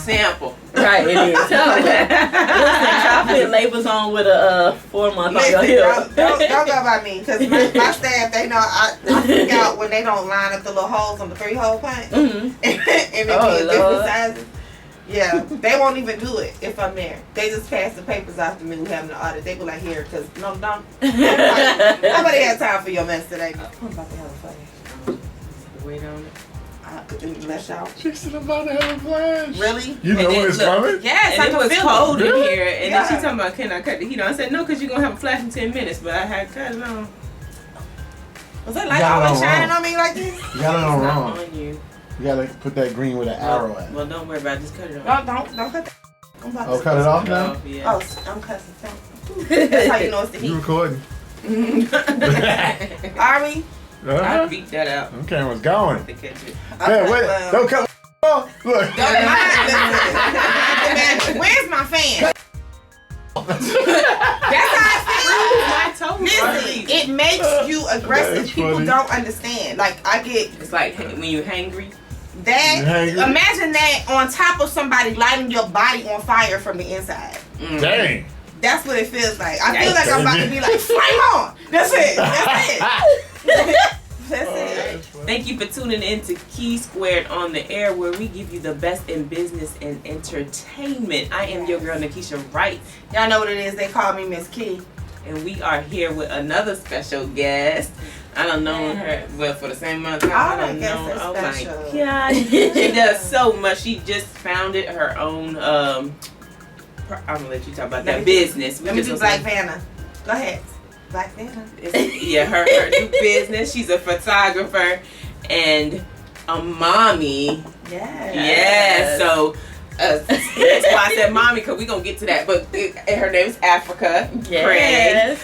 Sample. Right, it is. Try to put labels on with a 4-month on your hip. Don't go by me, because my staff, they know I freak out when they don't line up the little holes on the 3-hole punch. Mm-hmm. and it be in different sizes. Yeah, they won't even do it if I'm there. They just pass the papers off to me who having the audit. They be like, here, because don't. Nobody had time for your mess today. I'm about to have a flash. Wait on it. Let's out. She said about to have a flash. Really? You know when it's coming? Yes, and it was cold in here, and Yeah. then she talking about, can I cut the heat on? I said, no, because you're going to have a flash in 10 minutes, but I had cut it on. Was that light always shining on me like this? You got it on It's wrong. not on you. You gotta put that green with an arrow at. Well, don't worry about it. Just cut it on. Don't cut that. I'm about Oh, cut it off now? Yeah. Oh, I'm cussing. That's how you know it's the You heat. recording? Are we? I beat that out. Them cameras going. To catch it. Hey, wait, don't cut off. Look. Don't mind. Where's my fan? That's how I feel. Listen, it makes you aggressive. That's People funny. don't understand. Like, I get It's like when you're hangry. that. You hangry? Imagine that on top of somebody lighting your body on fire from the inside. Dang. That's what it feels like. I feel like I'm about to be like, flame on. That's it. That's it. Thank you for tuning in to Key Squared on the Air, where we give you the best in business and entertainment. I am your girl, Nakesha Writes. Y'all know what it is. They call me Miss Key. And we are here with another special guest. I don't know her for the same amount of time. I don't know. Oh my God, she does so much. She just founded her own. I'm gonna let you talk about that business. Let me do Black Vanna. Go ahead. Black Vanna. Yeah, her new business. She's a photographer and a mommy. Yeah. So. That's why I said mommy, because we're going to get to that. But her name is Africa Craig.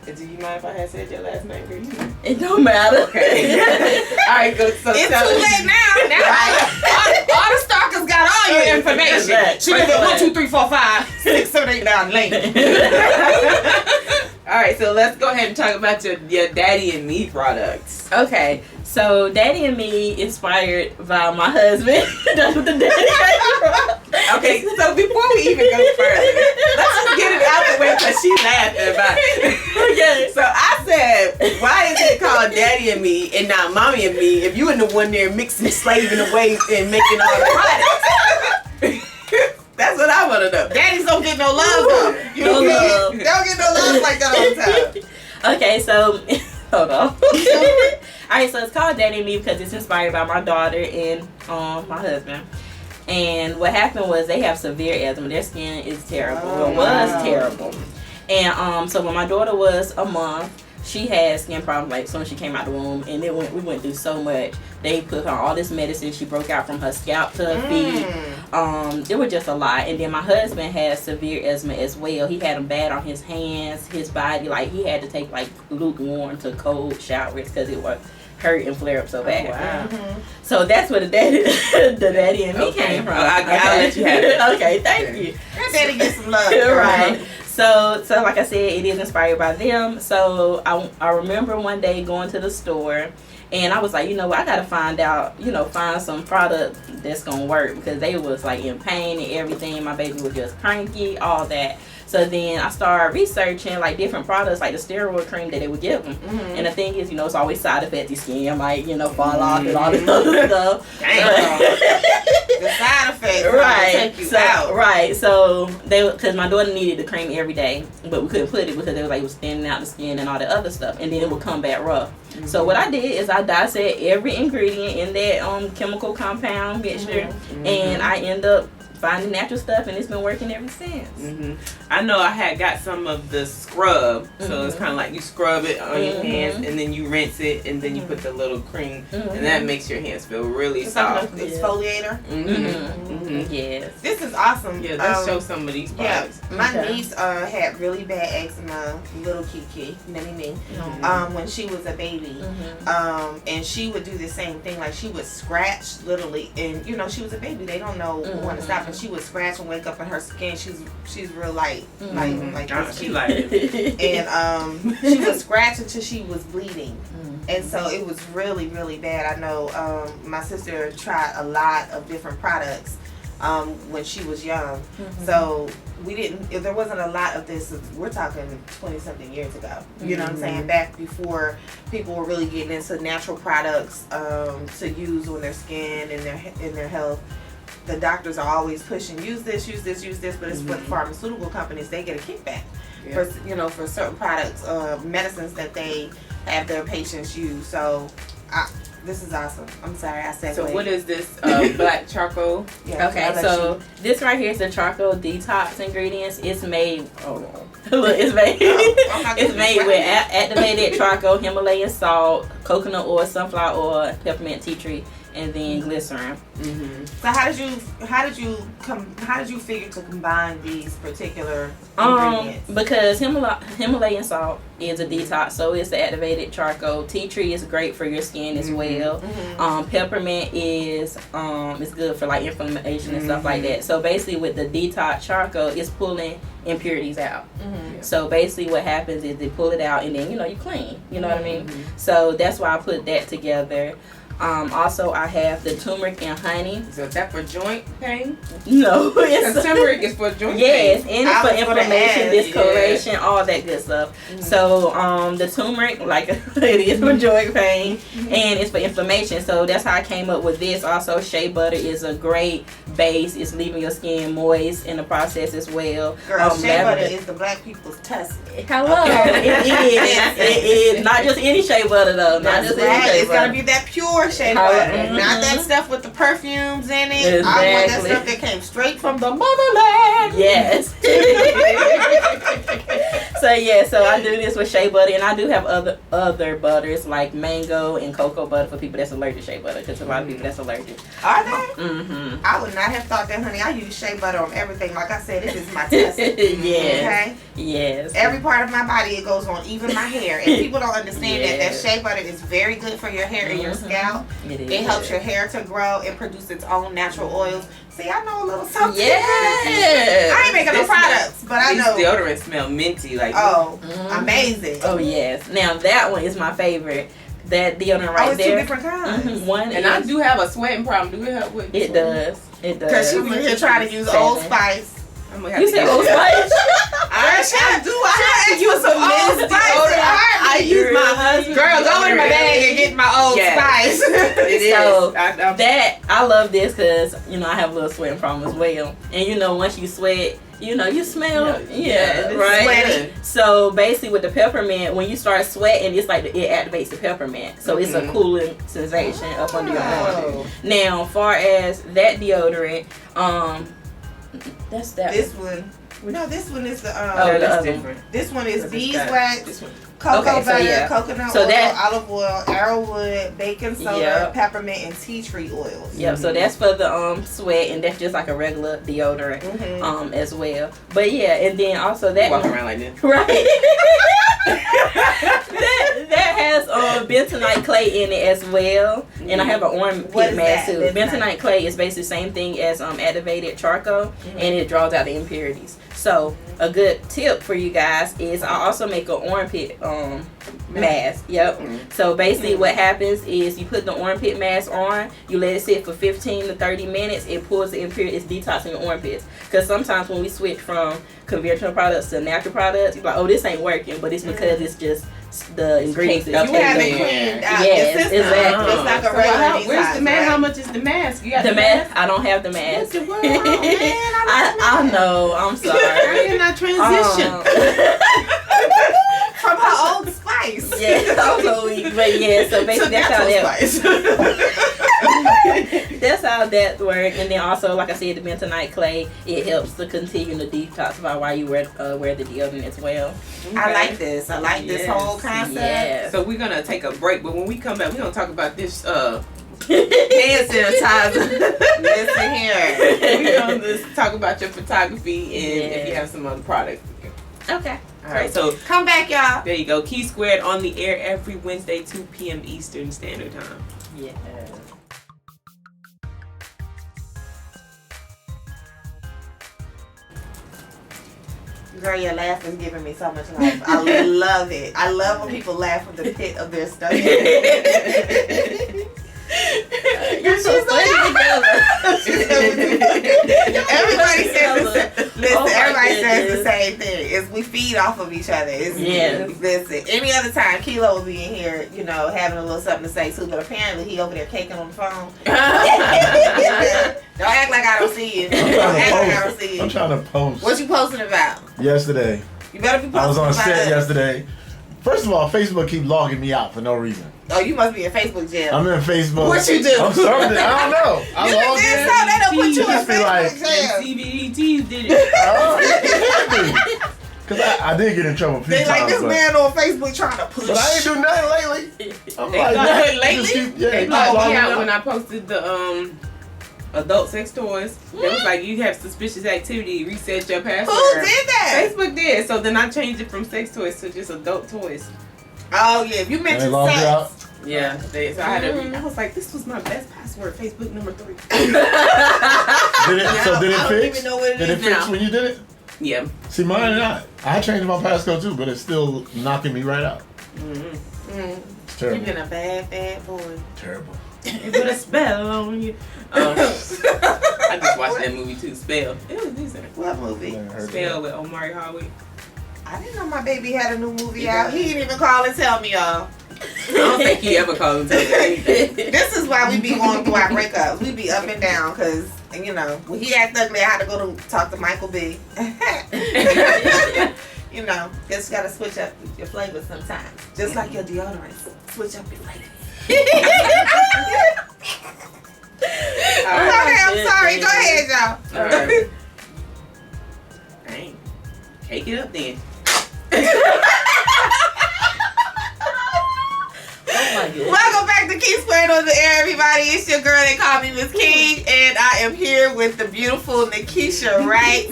Do you mind if I had said your last name for you? It don't matter. Okay. All right, good. So it's too late now. All the stalkers got all your information. She live at 1, 2, 3, 4, 5, 6, 7, 8 down the lane. All right, so let's go ahead and talk about your Daddy and Me products. Okay, so Daddy and Me inspired by my husband. That's what the daddy came from. Okay, so before we even go further, let's just get it out the way because she's laughing about it. Okay. So I said, why is it called Daddy and Me and not Mommy and Me if you in the one there mixing, slaving away and making all the products? That's what I want to know. Daddies don't get no love though. You know what I mean? They don't get no love like that all the time. Okay, so hold on. Alright, so it's called Daddy and Me because it's inspired by my daughter and my husband. And what happened was they have severe asthma. Their skin is terrible. It was terrible. And so when my daughter was a month, she had skin problems like as soon as she came out the womb, and we went through so much. They put her on all this medicine. She broke out from her scalp to her feet. It was just a lot. And then my husband had severe asthma as well. He had them bad on his hands, his body. Like he had to take like lukewarm to cold showers because it was hurt and flare up so bad. Wow. So that's where the daddy and me came from. I'll let you have it. Okay, thank you. That daddy get some love. Right. So like I said, it is inspired by them. So I remember one day going to the store, and I was like, you know what, I gotta find some product that's gonna work, because they was like in pain and everything. My baby was just cranky, all that. So then I started researching like different products, like the steroid cream that they would give them. And the thing is, it's always side effects. Your skin might, fall off and all this other stuff. The side effects take you out. Right. So because my daughter needed the cream every day, but we couldn't put it because it was thinning out the skin and all the other stuff, and then it would come back rough. So what I did is I dissect every ingredient in that chemical compound mixture, and I end up finding natural stuff, and it's been working ever since. I know I had got some of the scrub, so it's kind of like you scrub it on your hands, and then you rinse it, and then you put the little cream, and that makes your hands feel really soft. Exfoliator. Mm-hmm. Yes. This is awesome. Yeah, let's show some of these products. Yeah, my niece had really bad eczema, little Kiki, mini-me, when she was a baby. And she would do the same thing. Like, she would scratch, literally, and, you know, she was a baby. They don't know when to stop. And she would scratch and wake up in her skin. She's real light. Like this She cute. like it. And she would scratch until she was bleeding. And so it was really, really bad. I know my sister tried a lot of different products when she was young. So there wasn't a lot of this. We're talking 20-something years ago. You know what I'm saying? Back before people were really getting into natural products to use on their skin and their health. The doctors are always pushing, use this, but it's for the pharmaceutical companies. They get a kickback for certain products, medicines that they have their patients use. So this is awesome. I'm sorry, I said. So what is this black charcoal? Yeah, okay, so this right here is the charcoal detox ingredients. It's made. Look, it's made. It's made with activated charcoal, Himalayan salt, coconut oil, sunflower oil, peppermint tea tree, and then glycerin. So how did you figure to combine these particular ingredients? Because Himalayan salt is a detox, so it's the activated charcoal. Tea tree is great for your skin as well. Peppermint is good for like inflammation and stuff like that. So basically, with the detox charcoal, it's pulling impurities out. So basically, what happens is they pull it out, and then you clean. You know what I mean? So that's why I put that together. Also, I have the turmeric and honey. So is that for joint pain? No, it's turmeric is for joint pain. Yes, and it's for inflammation, discoloration, all that good stuff. So, the turmeric, like it is for joint pain, and it's for inflammation. So that's how I came up with this. Also, shea butter is a great base. It's leaving your skin moist in the process as well. Girl, shea butter is the black people's test. Hello, it is not just any shea butter though. Not just any shea It's butter. gotta be that pure shea butter, not that stuff with the perfumes in it. I want that stuff that came straight from the motherland. Yes. So I do this with shea butter, and I do have other butters like mango and cocoa butter for people that's allergic to shea butter, because a lot of people that's allergic. Are they? I would not have thought that, honey. I use shea butter on everything. Like I said, it is my test. Okay. Yes. Every part of my body, it goes on, even my hair. And people don't understand that shea butter is very good for your hair and your scalp. It helps your hair to grow and produce its own natural oils. See, I know a little something. Yes. I ain't making no products, but I know. These deodorants smell minty. Like amazing. Oh, yes. Now, that one is my favorite. That deodorant right there. Two different kinds. One and I do have a sweating problem. Do it help with it? Does. Because she was here trying to use Old Spice. You said Old Spice? I use some Old Spice. I use my husband. Girl, go in my bag and get my Old Spice. It is. So that I love this because I have a little sweating problem as well. And once you sweat, you smell right. Sweaty. So basically, with the peppermint, when you start sweating, it's like it activates the peppermint, so it's a cooling sensation up under your arm. Now, as far as that deodorant, that's that. This one. No, this one is the that's different. This one is beeswax, cocoa butter, coconut oil, olive oil, arrowwood, baking soda, peppermint, and tea tree oils. Yep. So that's for the sweat, and that's just like a regular deodorant as well. But and then also that walking around like this, right? that has bentonite clay in it as well, and I have an armpit mask too. Bentonite clay is basically the same thing as activated charcoal, and it draws out the impurities. So a good tip for you guys is I also make an armpit mask. Yep. So basically what happens is you put the armpit mask on, you let it sit for 15 to 30 minutes, it pulls the impurities, detoxing your armpits. Because sometimes when we switch from conventional products to natural products, you're like, oh, this ain't working, but it's because it's just the ingredients. You haven't cleaned out yes, your system. Exactly. It's like a regular where's the mask? How much is the mask? You got the mask? I don't have the mask. What's the word? Oh, man, I know. I'm sorry. How can I transition? From her Old Spice. Yeah, also weak. But so basically that's how that works. And then also, like I said, the bentonite clay, it helps to continue to detoxify while you wear the deodorant as well. Okay. I like this. I like this whole concept. Yes. So we're gonna take a break, but when we come back, we're gonna talk about this hand sanitizer. Listen here. We're going to talk about your photography and if you have some other products. Okay. All right, so come back, y'all. There you go. Key Squared on the air every Wednesday, 2 p.m. Eastern Standard Time. Yeah. Girl, your laugh is giving me so much life. I love it. I love when people laugh from the pit of their stomach. You're so funny together. Everybody says everybody says the same thing. Is we feed off of each other. Listen, any other time Kilo will be in here, you know, having a little something to say too, but apparently he over there caking on the phone. Don't act like I don't see you. I'm trying to post. What you posting about? Yesterday. You better be posting I was on about set us. yesterday. First of all, Facebook keep logging me out for no reason. Oh, you must be in Facebook jail. I'm in Facebook. What you do? I'm starting. I don't know. I You logged did in. so they don't put you in Just be Facebook like, jail. CBDTs did it. Because I did get in trouble a few They times. like this but, man on Facebook trying to push. but I ain't do nothing lately. I'm They like, got- just keep- yeah, They keep blocked me logging out out. when I posted the adult sex toys. It was like, you have suspicious activity, reset your password. Who did that? Facebook did. So then I changed it from sex toys to just adult toys. Oh yeah, if you And they mentioned logged you out. sex. Yeah. So I had to I was like, this was my best password, Facebook number 3. Did it, so did it I don't fix? even know what it Did it is fix now. when you did it? Yeah. See, mine not. I changed my passcode too, but it's still knocking me right out. Mm-hmm. It's You've terrible. been a bad boy. Terrible. It put a spell on you. I just watched that movie too, Spell. It was decent. What movie? Never heard of Spell that. with Omari Hardwick. I didn't know my baby had a new movie Yeah. out. He didn't even call and tell me, y'all. I don't think he ever called him to anything. This is why we be going through our breakups. We be up and down because, you know, when he act ugly, I had to go to talk to Michael B. You know, just gotta switch up your flavors sometimes. Just like your deodorant. Switch up your flavors. Okay, I'm sorry. Go ahead, y'all. Alright. Dang. Take it up then. Oh my goodness. Welcome back to Key Squared on the air, everybody. It's your girl. They call me Miss Key, and I am here with the beautiful Nakesha Writes.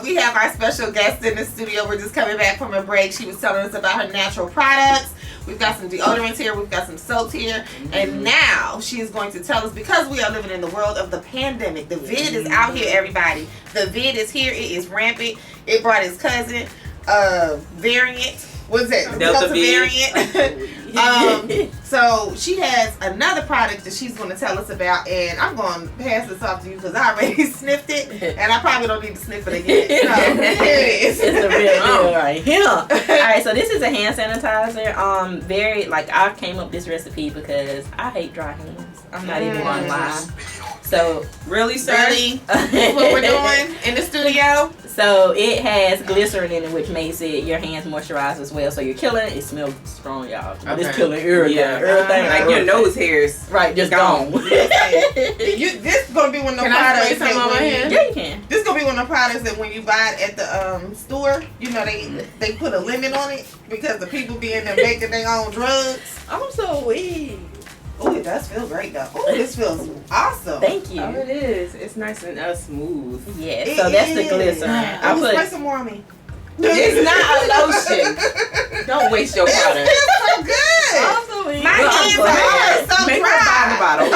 We have our special guest in the studio. We're just coming back from a break. She was telling us about her natural products. We've got some deodorants here. We've got some soaps here. And now she is going to tell us, because we are living in the world of the pandemic, the vid is out here, everybody. The vid is here. It is rampant. It brought its cousin, variant. What's that? Delta variant. So she has another product that she's going to tell us about, and I'm going to pass this off to you because I already sniffed it, and I probably don't need to sniff it again. So here it is. It's the real deal right here. Alright, so this is a hand sanitizer. Very, like, I came up with this recipe because I hate dry hands. I'm not even gonna lie. So Really, sir? Really? That's what we're doing in the studio? So it has glycerin in it, which makes it your hands moisturized as well. So you're killing it. It smells strong, y'all. But it's Okay. killing everything. Yeah. Everything. Like your nose hairs. Right, just Gone. gone. This is going to be one of the Can I products spray some that on my when hand? Yeah, you can. this is going to be one of the products that when you buy it at the store, you know, they put a limit on it because the people be in there making their own drugs. I'm so weak. Oh, it does feel great though. Oh, this feels awesome. Thank you. Oh, it is. It's nice and smooth. Yeah, It so that's the is. glycerin. I Spray put some more on me. It's not a lotion. Don't waste your It product. feels so good. I'm so weak. My Well, hands go ahead. are so Make her buy the dry. bottle.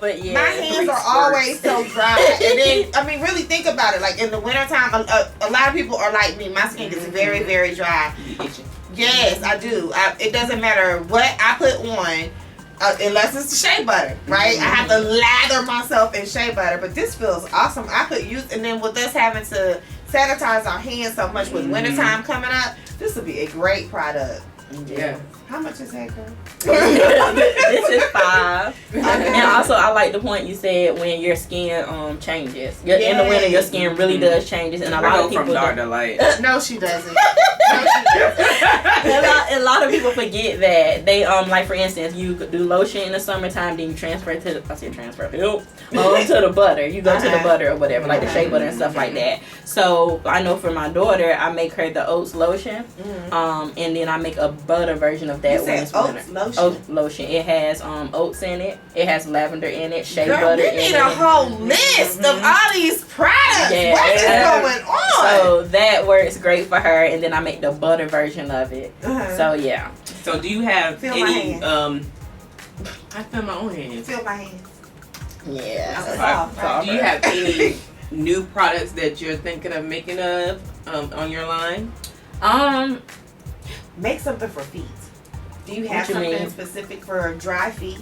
But yeah, My hands 3 are squirts. always so dry. And then, I mean, really think about it. Like in the wintertime, a lot of people are like me. My skin gets very, very dry. You itching. Yes, I do. It doesn't matter what I put on, unless it's shea butter, right? I have to lather myself in shea butter, but this feels awesome. I could use, and then with us having to sanitize our hands so much with wintertime coming up, this would be a great product. Yeah. How much is that, girl? This is $5. And also, I like the point you said when your skin changes. In the winter, your skin really does changes, and a lot of people from dark to light. No, she doesn't. No, she doesn't. a lot of people forget that they like, for instance, you could do lotion in the summertime, then you transfer to the to the butter. You go to the butter or whatever, like the shea butter and stuff like that. So I know for my daughter, I make her the oats lotion, and then I make a butter version of that You when said it's oats winter. lotion? Oat lotion. It has oats in it. It has lavender in it. Shea Girl, butter we in it. need a whole list of all these products. Yeah. What is going on? So that works great for her, and then I make the butter version of it. So yeah. So do you have Feel my any? hands. I feel my own hands. Feel my hands. Yeah. That's all, right? Do you have any new products that you're thinking of making on your line? Make something for feet. Do you have What you something mean? specific for dry feet?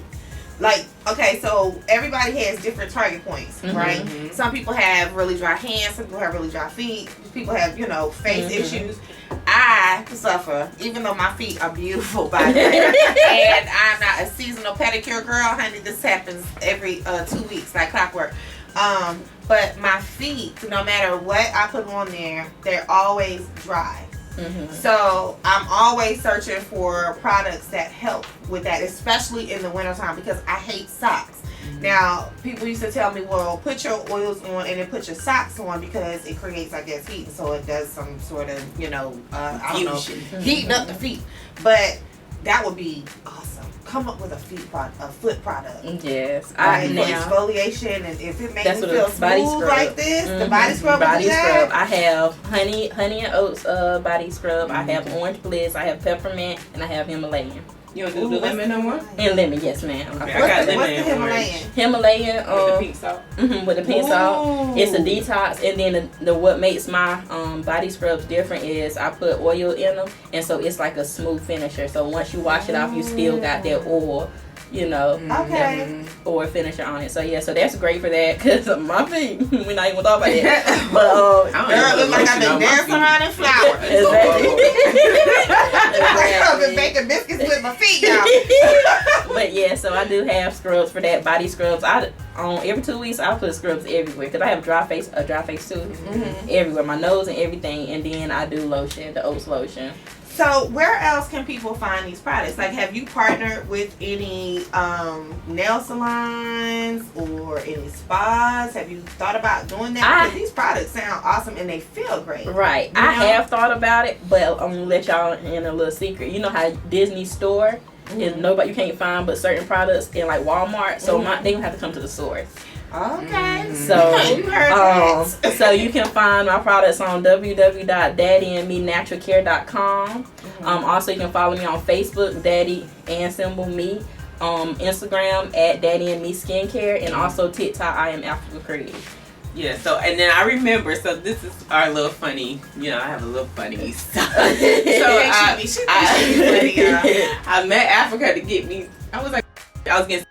Like, okay, so everybody has different target points, right? Mhm. Some people have really dry hands, some people have really dry feet, people have, face issues. I suffer, even though my feet are beautiful by the way, and I'm not a seasonal pedicure girl, honey. This happens every 2 weeks, like clockwork. But my feet, no matter what I put on there, they're always dry. So I'm always searching for products that help with that, especially in the wintertime, because I hate socks. Now, people used to tell me, well, put your oils on and then put your socks on because it creates, I guess, heat. So it does some sort of, I don't know, heating up the feet. But that would be awesome. Come up with a foot product. Yes. Right? For exfoliation, and if it makes That's me what feel a body smooth scrub. like this, the body scrub. Body would do that. scrub. I have honey and oats body scrub. I have orange bliss. I have peppermint, and I have Himalayan. You don't do the lemon no more? And lemon, yes, ma'am. Okay, I got lemon What's the and orange. Himalayan? Himalayan With the pink salt. with the pink salt. Ooh. It's a detox, and then the what makes my body scrubs different is I put oil in them, and so it's like a smooth finisher. So once you wash it off, you still got that oil, Okay. or finisher on it. So yeah, so that's great for that because my feet. We're not even talking about that, but Girl, look like I've been dancing around in flowers. I've been baking biscuits with my feet now. But yeah, so I do have scrubs for that. Body scrubs. Every 2 weeks I put scrubs everywhere because I have a dry face too. Everywhere, my nose and everything, and then I do lotion, the oats lotion. So where else can people find these products? Like, have you partnered with any nail salons or any spas? Have you thought about doing that? Because these products sound awesome and they feel great. Right. I have thought about it, but I'm gonna let y'all in a little secret. You know how Disney store is you can't find but certain products in like Walmart. So they gonna have to come to the source. Okay. So you heard that. so you can find my products on www.daddyandmenaturalcare.com. Also you can follow me on Facebook, Daddy and symbol me. Instagram at Daddy and Me Skincare, and also TikTok I am Africa Creative. Yeah, so, and then I remember, so this is our little funny, I have a little funny stuff. So I met Africa to get me, I was getting,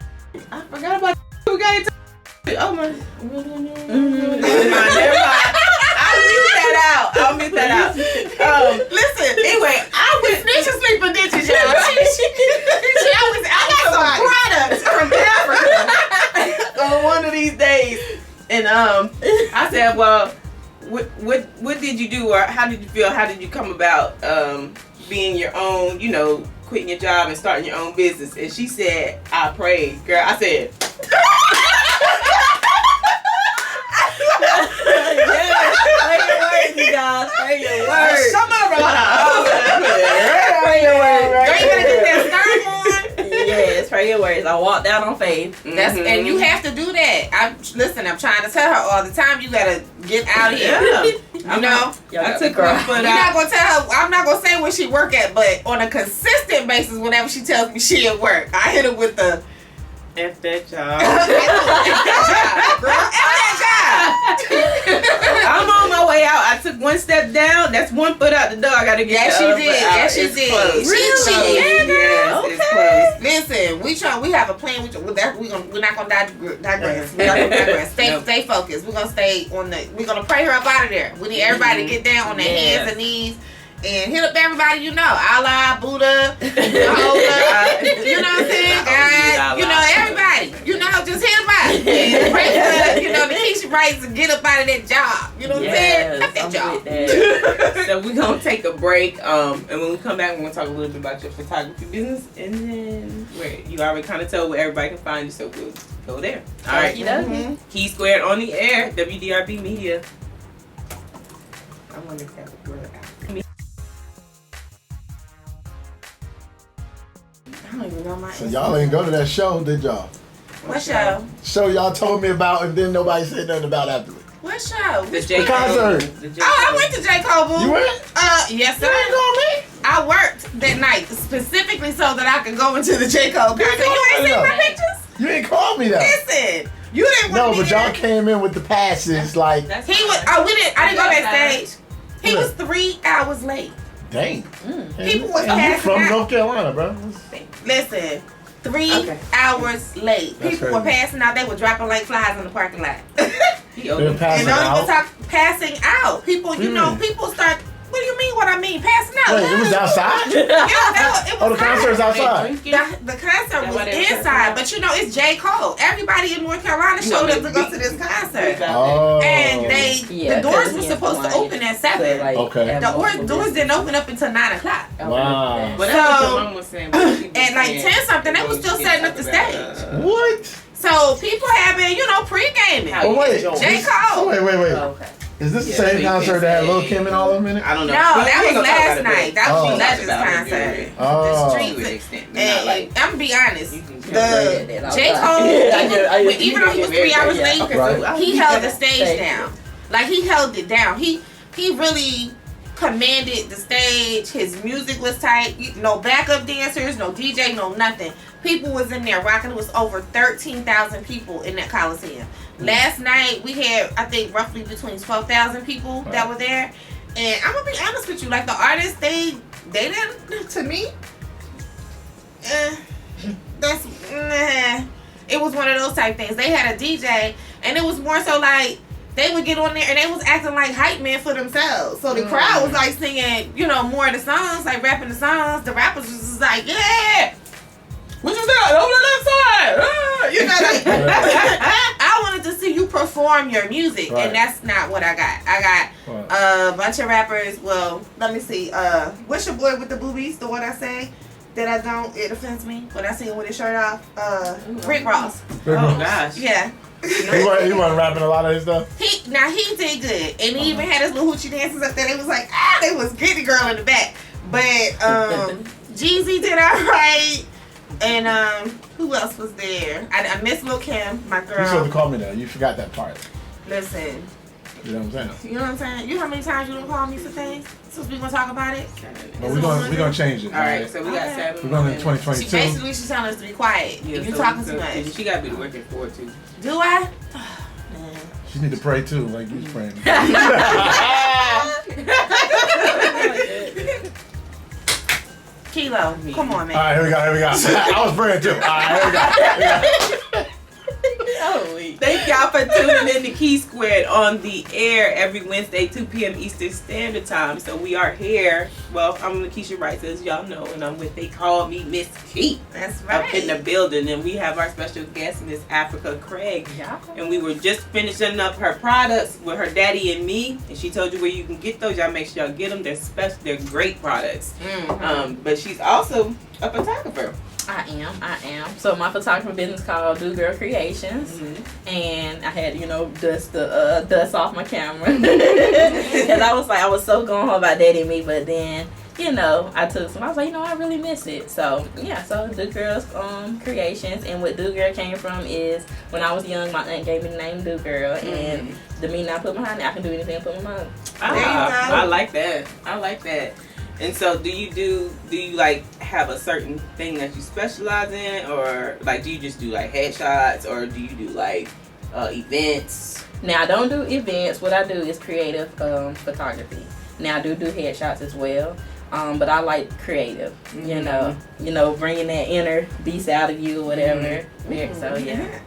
I forgot about who got it. Oh my, never mind. I'll mute that out. Listen, anyway, I was snitching sleeping ditches, y'all. I got some products from Africa on one of these days. And I said, well, what did you do, or how did you feel? How did you come about being your own, quitting your job and starting your own business? And she said, I prayed, girl. I said, Pray your words. Some of them. Pray your words. Girl, you better get that scarf on. Yes, pray your words. I walked out on faith. And you have to do that. I'm trying to tell her all the time. You gotta get out of here. yeah. You know. I took her foot You're not gonna tell her. I'm not gonna say where she work at, but on a consistent basis, whenever she tells me she at work, I hit her with the F that job. I'm on my way out. I took one step down. That's one foot out the door. I gotta get the other foot out. Yes, she did. Close. Yes, it's close. Listen, we have a plan. We're not gonna digress. We're not gonna digress. Stay focused. We're gonna pray her up out of there. We need everybody to get down on their hands and knees and hit up everybody Allah, Buddha, Jehovah, you know what I'm saying? God, everybody. Just hit them out. And pray for, Nakesha Writes and get up out of that job. You know what I'm saying? Not that job. So we're going to take a break. And when we come back, we're going to talk a little bit about your photography business. And then you already kind of told where everybody can find you. So we'll go there. All right. Key Squared on the air. WDRB Media. I wonder if that would work out. even know my So y'all ain't go to that show, did y'all? What show? Show y'all told me about and then nobody said nothing about afterwards. What show? The J. concert. Oh, I went to J. Cole, boo. You went? Yes, You sir. ain't going me? I worked that night specifically so that I could go into the J. Cole concert. You ain't seen my pictures? You ain't called me that. Listen, you didn't want No, me but there. y'all came in with the passes like. He was. Oh, we didn't. I didn't go backstage. He was 3 hours late. Dang. People was I'm passing from out. North Carolina, bro. Listen, 3 hours late. That's People crazy. were passing out. They were dropping like flies in the parking lot. They're passing And don't out. even talk passing out. People, you know, people start. What do you mean? What I mean? Passing out. Wait, it was outside? Yeah, it was Oh, the concert's outside. The concert was inside, but you know it's J. Cole. Everybody in North Carolina showed up to go to this concert, Oh. and the doors were supposed to open at 7. Okay. The doors didn't open up until 9 o'clock. Wow. But that's what your mom was saying. At like 10 something, they were still setting up the stage. What? So people have been, you know, pre-gaming. Oh, wait. J. Cole. Oh, wait. Okay. Is this the Yeah, same so you concert can that had Lil say- Kim and all of them in it? I don't know. No, that was last night. That was Oh. Legend's concert. Oh. The To an streets. extent, but not like. I'm gonna be honest. You can The J. Cole, even though he was 3 hours late, Right. he held the stage down. Like he held it down. He really commanded the stage. His music was tight. No backup dancers, no DJ, no nothing. People was in there rocking. It was over 13,000 people in that Coliseum. Last night we had, I think, roughly between 12,000 people that were there. And I'm gonna be honest with you, like the artists, they didn't, to me. That's it was one of those type things. They had a DJ, and it was more so like they would get on there and they was acting like hype men for themselves. So the crowd was like singing, you know, more of the songs, like rapping the songs. The rappers was just like, yeah, what you got over the left side? You know, like, I wanted to see you perform your music, Right. and that's not what I got. I got a bunch of rappers. Well, let me see. What's your boy with the boobies? The one I say that I don't. It offends me when I see him with his shirt off. Rick Ross. Oh gosh. Yeah. He wasn't rapping a lot of his stuff. He did good, and he even had his little hoochie dances up there. They was like, they was getting girl in the back. But Jeezy did alright, and who else was there? I missed Lil Kim, my You should have girl. called me that. You forgot that part. Listen, You know what I'm saying? you know what I'm saying? You know how many times you don't call me for things? Since we gonna talk about it. But we're gonna change it. All right, so we got Okay. 7. We're going to minutes. 2022. Basically, she's telling us to be quiet. Yeah, You so- talking so- too much. She gotta be working for it too. Do I? She need to pray too, like you was praying. Kilo, come on, man. All right, here we go. I was praying too. All right, here we go. Thank y'all for tuning in to Key Squared on the air every Wednesday, 2 p.m. Eastern Standard Time. So we are here. Well, I'm Nakesha Writes, as y'all know, and I'm with They Call Me Miss Key. That's right. Up in the building, and we have our special guest, Miss Africa Craig. Yeah. And we were just finishing up her products with her daddy and me, and she told you where you can get those. Y'all make sure y'all get them. They're special. They're great products. But she's also a photographer. I am. So my photography business called Do Girl Creations, and I had dust off my camera because I was so going home about Daddy and Me, but then I took some. I was like, I really miss it. So so Do Girl's Creations, and what Do Girl came from is when I was young, my aunt gave me the name Do Girl, and the meaning I put behind it, I can do anything I put my mind. I like that. And so do you like have a certain thing that you specialize in, or like do you just do like headshots, or do you do like events? Now I don't do events. What I do is creative photography. Now I do headshots as well. But I like creative, bringing that inner beast out of you or whatever. So yeah.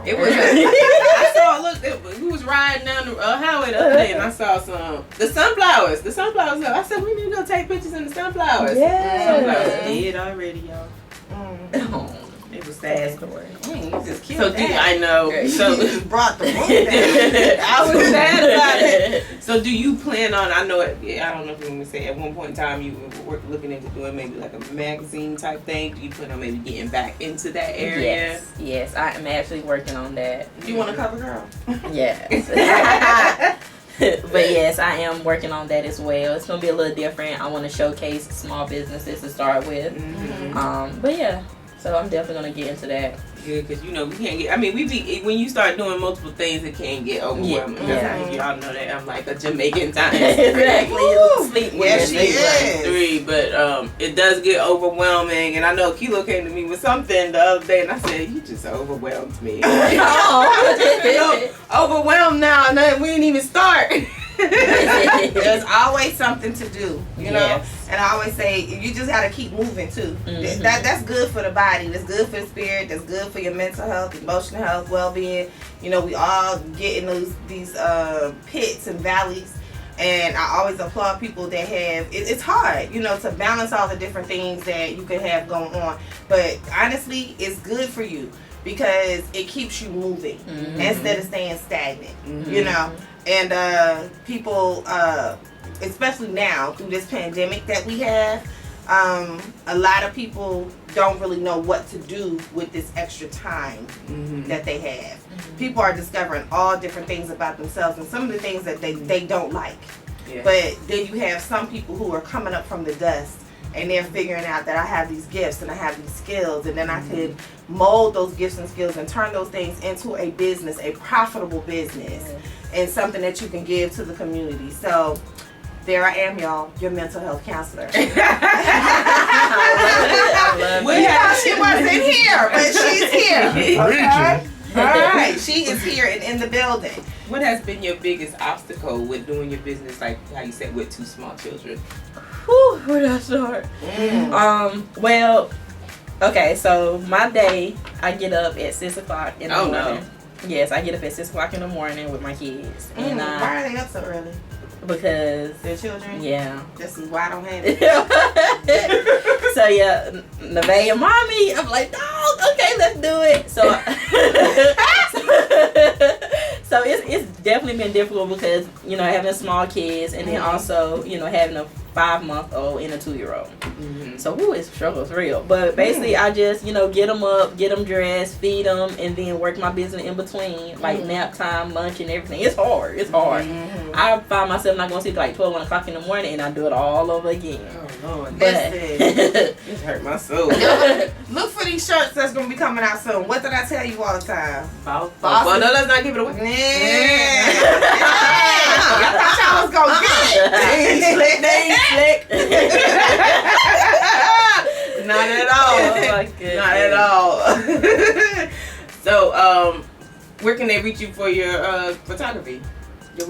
It was. I saw. We was riding down the highway the other day, and I saw the sunflowers. I said we need to go take pictures in the sunflowers. Yeah. Sunflowers dead already, y'all. It was sad. You just killed So that. I know. So You just brought the moon down. I was sad about it. So do you plan on? I know it. I don't know if you want me to say at one point in time you were looking into doing maybe like a magazine type thing. Do you plan on maybe getting back into that area? Yes, I am actually working on that. You want a cover girl? Yes. But yes, I am working on that as well. It's gonna be a little different. I want to showcase small businesses to start with. But yeah. So I'm definitely gonna get into that. Good, because we can't get. I mean, when you start doing multiple things, it can get overwhelming. Yeah. Y'all know that I'm like a Jamaican time. Exactly. Sleep Yes, she is. 3, but it does get overwhelming. And I know Kilo came to me with something the other day, and I said, "You just overwhelmed me." Overwhelmed now, and we didn't even start. There's always something to do, you know. Yes. And I always say you just gotta keep moving too. Mm-hmm. That's good for the body. That's good for the spirit. That's good for your mental health, emotional health, well-being. You know, we all get in these pits and valleys. And I always applaud people that have. It's hard, you know, to balance all the different things that you could have going on. But honestly, it's good for you because it keeps you moving instead of staying stagnant. You know. And people, especially now through this pandemic that we have, a lot of people don't really know what to do with this extra time that they have. People are discovering all different things about themselves and some of the things that they don't like. Yeah. But then you have some people who are coming up from the dust and they're figuring out that I have these gifts and I have these skills, and then I could mold those gifts and skills and turn those things into a business, a profitable business, and something that you can give to the community. So there I am, y'all, your mental health counselor. I love it. Yeah, she wasn't here, but she's here. Okay? All right, she is here and in the building. What has been your biggest obstacle with doing your business, like how you said, with 2 small children? Whew, where did I start? Well, okay, so my day, I get up at 6 o'clock in the morning. No. Yes, I get up at 6 o'clock in the morning with my kids. And why are they up so early? Because their children? Yeah. This is why I don't have it. So yeah, Nevaeh, mommy, I'm like, dog, okay, let's do it. So it's definitely been difficult because, you know, having small kids and then also, you know, having a 5-month-old and a 2-year-old. So it's struggle's real. But basically I just, you know, get them up, get them dressed, feed them, and then work my business in between, like nap time, lunch, and everything. It's hard. I find myself not going to sleep like 12, 1 o'clock in the morning, and I do it all over again. Oh Lord, it hurt my soul. Look for these shirts that's going to be coming out soon. What did I tell you all the time? Well, no, let's not give it away. Yeah. I thought y'all was going to get it. Not at all. Oh my goodness. Not at all. So, where can they reach you for your photography?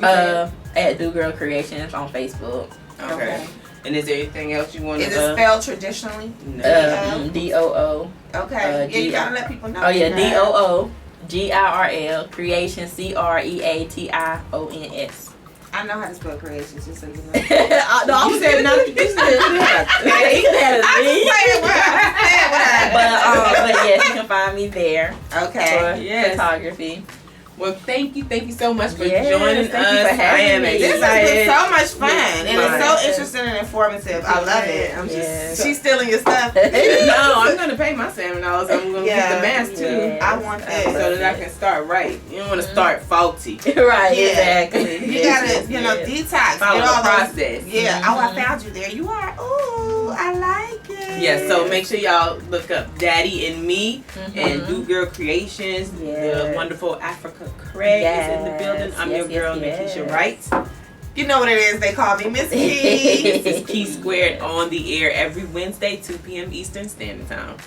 At Do Girl Creations on Facebook. Okay. And is there anything else you want to? Is it spelled traditionally? No. DOO. Okay. Yeah, you gotta let people know. Oh yeah, DOO GIRL Creation CREATIONS. I know how to spell creations, just so you know. No, I was saying nothing. You said But yes, you can find me there. Okay. For photography. Well, thank you so much for joining us. Thank you for having me. This has been so much fun, and it's so interesting and informative. I love it. I'm just she's stealing your stuff. No, I'm gonna pay my $7. I'm gonna get the mask too. I want that so that I can start right. You don't want to start faulty. Right. Exactly. You gotta, detox. Follow the process. Yeah. Oh, I found you there. You are. Ooh, I like it. Yeah. So make sure y'all look up Daddy and Me and Do Girl Creations. The wonderful Africa Craig is in the building. I'm your girl, Nakesha Writes. You know what it is. They call me Miss Key. This is Key Squared on the air every Wednesday, 2 p.m. Eastern Standard Time.